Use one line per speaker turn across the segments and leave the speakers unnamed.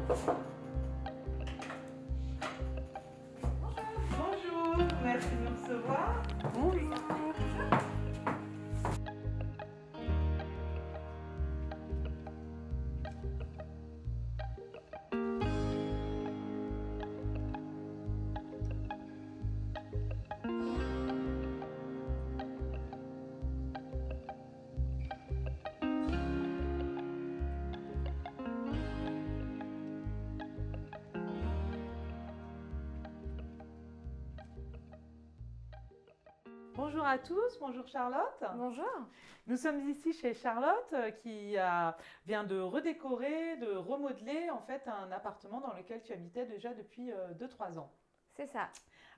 Bonjour, merci de me recevoir.
Bonjour.
Bonjour à tous, bonjour Charlotte.
Bonjour.
Nous sommes ici chez Charlotte qui vient de redécorer, de remodeler en fait un appartement dans lequel tu habitais déjà depuis 2-3 ans.
C'est ça.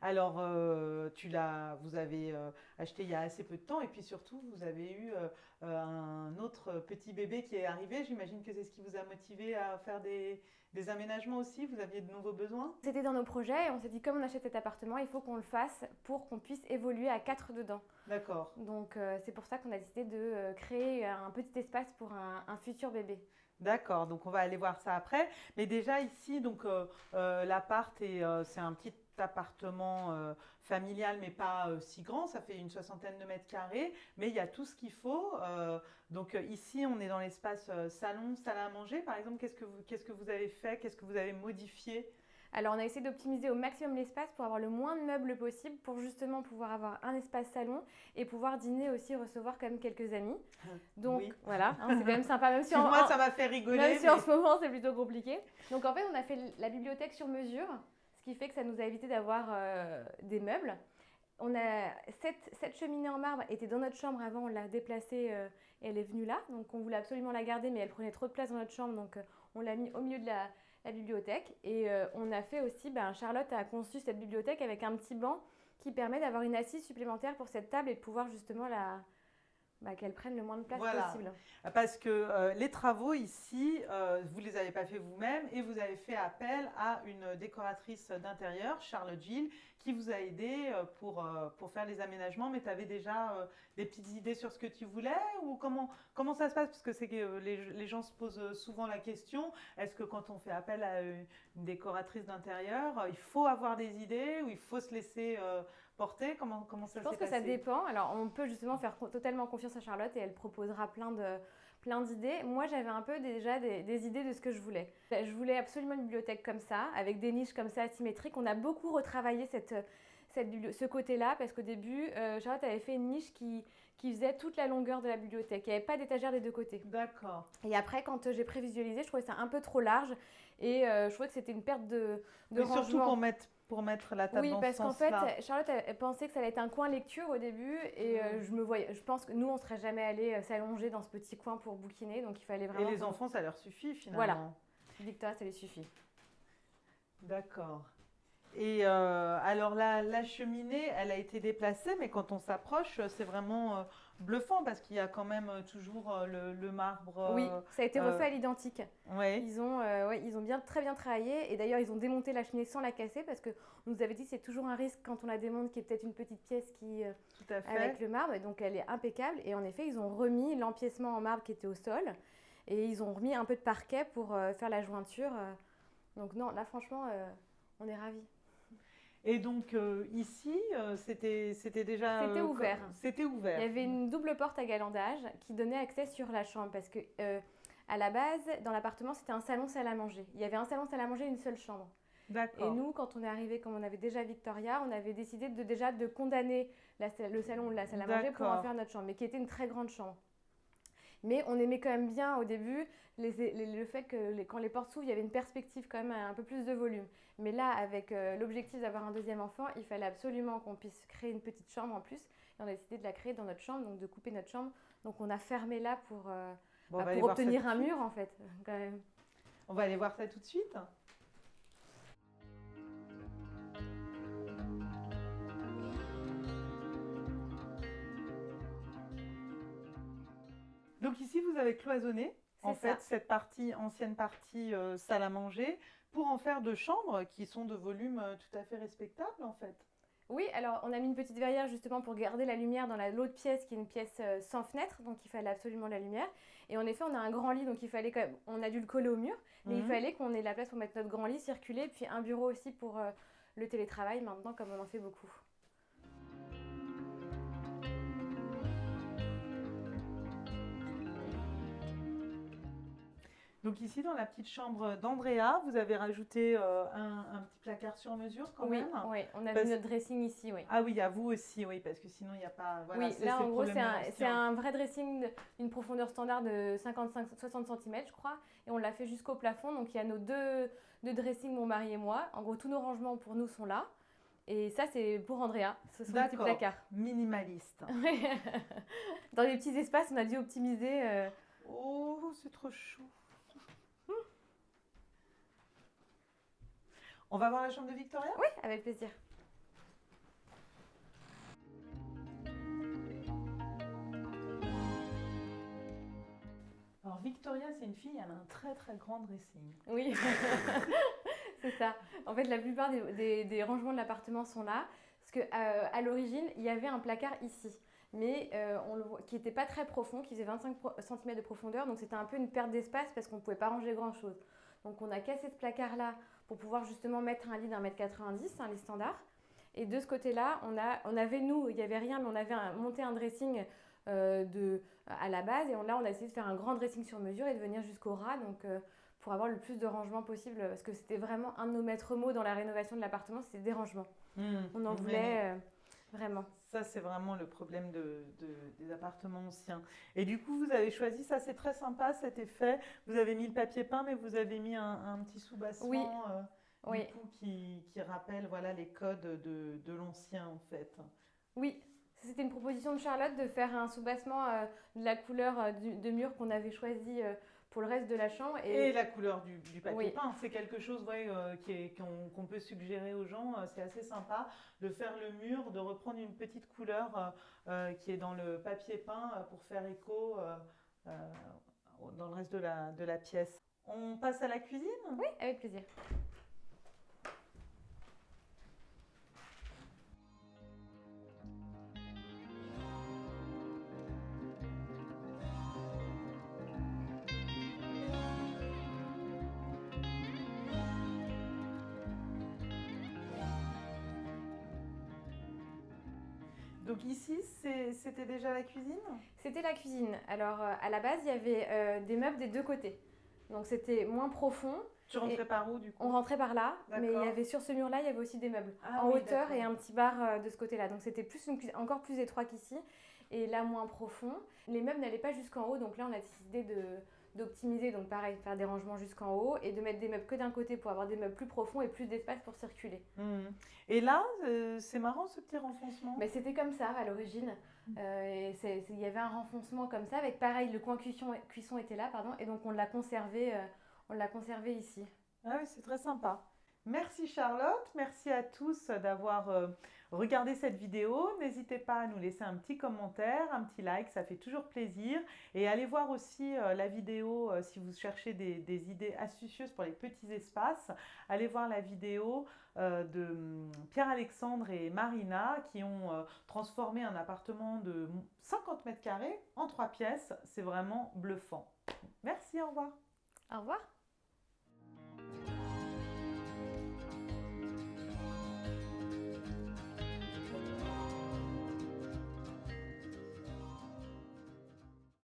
Alors, vous avez acheté il y a assez peu de temps et puis surtout, vous avez eu un autre petit bébé qui est arrivé. J'imagine que c'est ce qui vous a motivé à faire des aménagements aussi. Vous aviez de nouveaux besoins?
C'était dans nos projets et on s'est dit comme on achète cet appartement, il faut qu'on le fasse pour qu'on puisse évoluer à 4 dedans.
D'accord.
Donc c'est pour ça qu'on a décidé de créer un petit espace pour un futur bébé.
D'accord, donc on va aller voir ça après. Mais déjà ici, donc l'appart c'est un petit appartement familial, mais pas si grand. Ça fait une 60aine de mètres carrés, mais il y a tout ce qu'il faut. Donc ici, on est dans l'espace salon, salle à manger. Par exemple, qu'est-ce que vous avez fait? Qu'est-ce que vous avez modifié?
Alors on a essayé d'optimiser au maximum l'espace pour avoir le moins de meubles possible pour justement pouvoir avoir un espace salon et pouvoir dîner aussi, recevoir quand même quelques amis. Donc
Oui.
voilà, hein, c'est quand même sympa, même si,
Moi, ça m'a fait rigoler.
même si en ce moment c'est plutôt compliqué. Donc en fait on a fait la bibliothèque sur mesure, ce qui fait que ça nous a évité d'avoir des meubles. On a cette cheminée en marbre était dans notre chambre avant, on l'a déplacée et elle est venue là. Donc on voulait absolument la garder, mais elle prenait trop de place dans notre chambre, donc on l'a mis au milieu de la bibliothèque. Et on a fait aussi, Charlotte a conçu cette bibliothèque avec un petit banc qui permet d'avoir une assise supplémentaire pour cette table et de pouvoir justement qu'elle prenne le moins de place possible.
Parce que les travaux ici, vous ne les avez pas fait vous-même et vous avez fait appel à une décoratrice d'intérieur, Charlotte Gilles, qui vous a aidé pour faire les aménagements. Mais tu avais déjà des petites idées sur ce que tu voulais ou comment ça se passe? Parce que c'est que les gens se posent souvent la question, est-ce que quand on fait appel à une décoratrice d'intérieur, il faut avoir des idées ou il faut se laisser porter? Comment ça s'est passé?
Je pense que ça dépend. Alors, on peut justement faire totalement confiance à Charlotte et elle proposera plein d'idées. Moi, j'avais un peu déjà des idées de ce que je voulais. Je voulais absolument une bibliothèque comme ça, avec des niches comme ça asymétriques. On a beaucoup retravaillé ce côté-là parce qu'au début, Charlotte avait fait une niche qui faisait toute la longueur de la bibliothèque. Il n'y avait pas d'étagère des deux côtés.
D'accord.
Et après, quand j'ai prévisualisé, je trouvais ça un peu trop large et je trouvais que c'était une perte de rangement.
Surtout pour mettre la table dans ce sens-là.
Oui, parce qu'en fait, Charlotte elle pensait que ça allait être un coin lecture au début et je pense que nous, on ne serait jamais allé s'allonger dans ce petit coin pour bouquiner, donc il fallait vraiment…
Et les enfants, ça leur suffit finalement.
Voilà, Victoria, ça lui suffit.
D'accord. Et alors la cheminée, elle a été déplacée, mais quand on s'approche, c'est vraiment bluffant parce qu'il y a quand même toujours le marbre.
Oui, ça a été refait à l'identique.
Ouais.
Ils ont très bien travaillé et d'ailleurs ils ont démonté la cheminée sans la casser parce qu'on nous avait dit que c'est toujours un risque quand on la démonte qu'il y ait peut-être une petite pièce
Tout à fait.
avec le marbre, et donc elle est impeccable. Et en effet, ils ont remis l'empiècement en marbre qui était au sol et ils ont remis un peu de parquet pour faire la jointure. Donc non, là franchement, on est ravis.
Et donc ici, c'était déjà…
C'était ouvert.
C'était ouvert.
Il y avait une double porte à galandage qui donnait accès sur la chambre parce que à la base, dans l'appartement, c'était un salon salle à manger. Il y avait un salon salle à manger et une seule chambre.
D'accord.
Et nous, quand on est arrivé, comme on avait déjà Victoria, on avait décidé de condamner le salon ou la salle à manger pour en faire notre chambre, mais qui était une très grande chambre. Mais on aimait quand même bien au début le fait que quand les portes s'ouvrent, il y avait une perspective quand même un peu plus de volume. Mais là, avec l'objectif d'avoir un deuxième enfant, il fallait absolument qu'on puisse créer une petite chambre en plus. Et on a décidé de la créer dans notre chambre, donc de couper notre chambre. Donc on a fermé là pour obtenir un mur en fait. Quand même.
On va aller voir ça tout de suite. Donc ici, vous avez cloisonné cette ancienne partie salle à manger pour en faire deux chambres qui sont de volume tout à fait respectable en fait.
Oui, alors on a mis une petite verrière justement pour garder la lumière dans l'autre pièce qui est une pièce sans fenêtre, donc il fallait absolument la lumière. Et en effet, on a un grand lit, donc il fallait quand même, on a dû le coller au mur, mais il fallait qu'on ait la place pour mettre notre grand lit, circuler, puis un bureau aussi pour le télétravail maintenant, comme on en fait beaucoup.
Donc ici, dans la petite chambre d'Andrea, vous avez rajouté un petit placard sur mesure quand
Oui,
même.
oui, on a
Parce-
vu notre dressing ici, oui.
Ah oui, à vous aussi, oui, parce que sinon, il n'y a pas... Voilà,
Oui, là
le
en gros
problème de
c'est
l'ancien.
un vrai dressing d'une profondeur standard de 55-60 cm je crois, et on l'a fait jusqu'au plafond, donc il y a nos deux dressings, mon mari et moi. En gros tous nos rangements pour nous sont là, et ça c'est pour Andrea, ce sont des petits
D'accord,
placards.
minimaliste.
Dans les petits espaces on a dû optimiser.
Oh, c'est trop chou. On va voir la chambre de Victoria?
Oui, avec plaisir.
Alors Victoria, c'est une fille, elle a un très très grand dressing.
Oui, c'est ça. En fait, la plupart des rangements de l'appartement sont là. Parce qu'à l'origine, il y avait un placard ici, mais qui n'était pas très profond, qui faisait 25 cm de profondeur. Donc c'était un peu une perte d'espace parce qu'on ne pouvait pas ranger grand-chose. Donc on a cassé ce placard-là pour pouvoir justement mettre un lit d'1,90 m, un lit standard. Et de ce côté-là, on avait, nous, il n'y avait rien, mais on avait monté un dressing à la base. Et là, on a essayé de faire un grand dressing sur mesure et de venir jusqu'au ras, donc pour avoir le plus de rangement possible, parce que c'était vraiment un de nos maîtres mots dans la rénovation de l'appartement, c'était des rangements. On en voulait vraiment.
Ça, c'est vraiment le problème des appartements anciens. Et du coup, vous avez choisi, ça c'est très sympa cet effet, vous avez mis le papier peint, mais vous avez mis un petit soubassement
Oui. Oui.
du coup, qui rappelle voilà, les codes de l'ancien en fait.
Oui, c'était une proposition de Charlotte de faire un soubassement de la couleur de mur qu'on avait choisi pour le reste de la chambre.
Et la couleur du papier
Oui.
peint, c'est quelque chose ouais, qu'on peut suggérer aux gens. C'est assez sympa de faire le mur, de reprendre une petite couleur qui est dans le papier peint pour faire écho dans le reste de la pièce. On passe à la cuisine?
Oui, avec plaisir.
Donc ici, c'était déjà la cuisine?
C'était la cuisine. Alors à la base, il y avait des meubles des deux côtés. Donc c'était moins profond.
Tu rentrais par où du coup?
On rentrait par là, mais il y
D'accord.
avait sur ce mur-là, il y avait aussi des meubles
Ah
en
oui,
hauteur
d'accord.
et un petit bar de ce côté-là. Donc c'était encore plus étroit qu'ici et là moins profond. Les meubles n'allaient pas jusqu'en haut, donc là on a décidé d'optimiser, donc pareil, faire des rangements jusqu'en haut et de mettre des meubles que d'un côté pour avoir des meubles plus profonds et plus d'espace pour circuler.
Et là, c'est marrant ce petit renfoncement.
Mais c'était comme ça à l'origine. Il y avait un renfoncement comme ça, avec pareil, le coin cuisson était là, pardon, et donc on l'a conservé ici.
Ah oui, c'est très sympa. Merci Charlotte, merci à tous d'avoir regardé cette vidéo. N'hésitez pas à nous laisser un petit commentaire, un petit like, ça fait toujours plaisir. Et allez voir aussi la vidéo si vous cherchez des idées astucieuses pour les petits espaces. Allez voir la vidéo de Pierre-Alexandre et Marina qui ont transformé un appartement de 50 mètres carrés en 3 pièces. C'est vraiment bluffant. Merci, au revoir.
Au revoir.